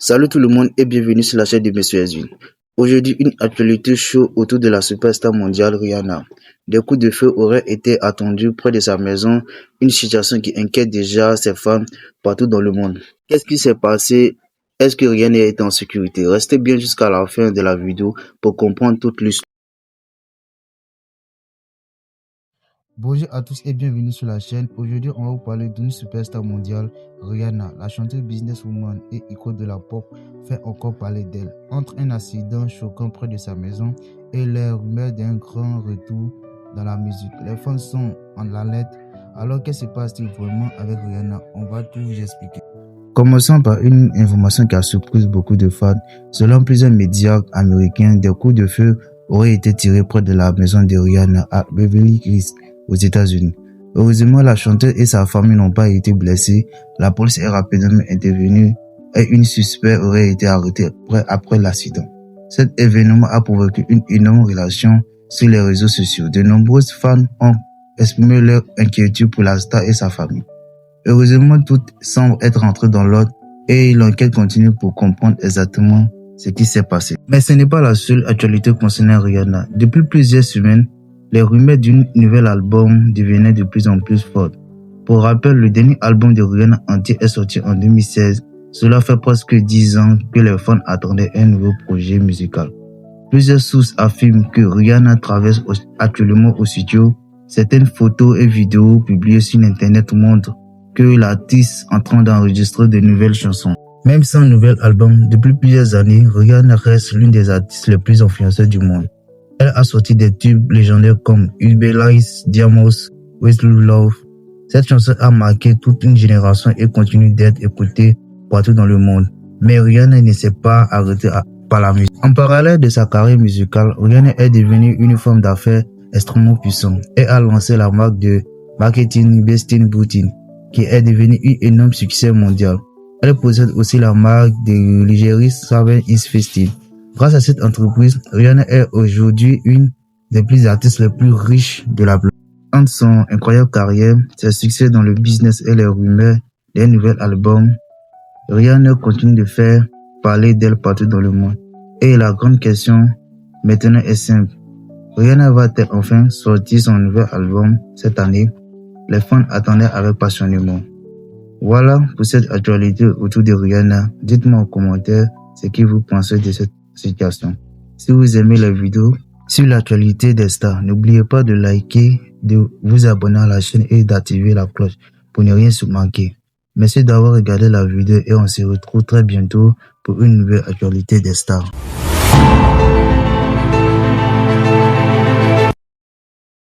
Salut tout le monde et bienvenue sur la chaîne de Monsieur Ezvin. Aujourd'hui, une actualité chaude autour de la superstar mondiale Rihanna. Des coups de feu auraient été attendus près de sa maison, une situation qui inquiète déjà ses fans partout dans le monde. Qu'est-ce qui s'est passé? Est-ce que Rihanna est en sécurité? Restez bien jusqu'à la fin de la vidéo pour comprendre toute l'histoire. Bonjour à tous et bienvenue sur la chaîne. Aujourd'hui, on va vous parler d'une superstar mondiale, Rihanna. La chanteuse businesswoman et icône de la pop fait encore parler d'elle. Entre un accident choquant près de sa maison et les rumeurs d'un grand retour dans la musique, les fans sont en alerte. Alors, qu'est-ce qui se passe vraiment avec Rihanna? On va tout vous expliquer. Commençons par une information qui a surpris beaucoup de fans. Selon plusieurs médias américains, des coups de feu auraient été tirés près de la maison de Rihanna à Beverly Hills, aux États-Unis. Heureusement, la chanteuse et sa famille n'ont pas été blessées. La police est rapidement intervenue et une suspecte aurait été arrêtée après l'accident. Cet événement a provoqué une énorme relation sur les réseaux sociaux. De nombreux fans ont exprimé leur inquiétude pour la star et sa famille. Heureusement, tout semble être entré dans l'ordre et l'enquête continue pour comprendre exactement ce qui s'est passé. Mais ce n'est pas la seule actualité concernant Rihanna. Depuis plusieurs semaines, les rumeurs d'un nouvel album devenaient de plus en plus fortes. Pour rappel, le dernier album de Rihanna entier est sorti en 2016. Cela fait presque 10 ans que les fans attendaient un nouveau projet musical. Plusieurs sources affirment que Rihanna traverse actuellement au studio. Certaines photos et vidéos publiées sur Internet montrent que l'artiste est en train d'enregistrer de nouvelles chansons. Même sans nouvel album, depuis plusieurs années, Rihanna reste l'une des artistes les plus influenceuses du monde. Elle a sorti des tubes légendaires comme Lies, Diamos, With Love. Cette chanson a marqué toute une génération et continue d'être écoutée partout dans le monde. Mais Rihanna ne s'est pas arrêtée par la musique. En parallèle de sa carrière musicale, Rihanna est devenue une femme d'affaires extrêmement puissante et a lancé la marque de marketing Bestin Beauty, qui est devenue un énorme succès mondial. Elle possède aussi la marque de lingerie Savage is Festive. Grâce à cette entreprise, Rihanna est aujourd'hui une des plus artistes les plus riches de la planète. Entre son incroyable carrière, ses succès dans le business et les rumeurs d'un nouvel album, Rihanna continue de faire parler d'elle partout dans le monde. Et la grande question maintenant est simple. Rihanna va-t-elle enfin sortir son nouvel album cette année? Les fans attendaient avec passionnément. Voilà pour cette actualité autour de Rihanna. Dites-moi en commentaire ce que vous pensez de cette situation. Si vous aimez la vidéo sur l'actualité des stars, n'oubliez pas de liker, de vous abonner à la chaîne et d'activer la cloche pour ne rien se manquer. Merci d'avoir regardé la vidéo et on se retrouve très bientôt pour une nouvelle actualité des stars.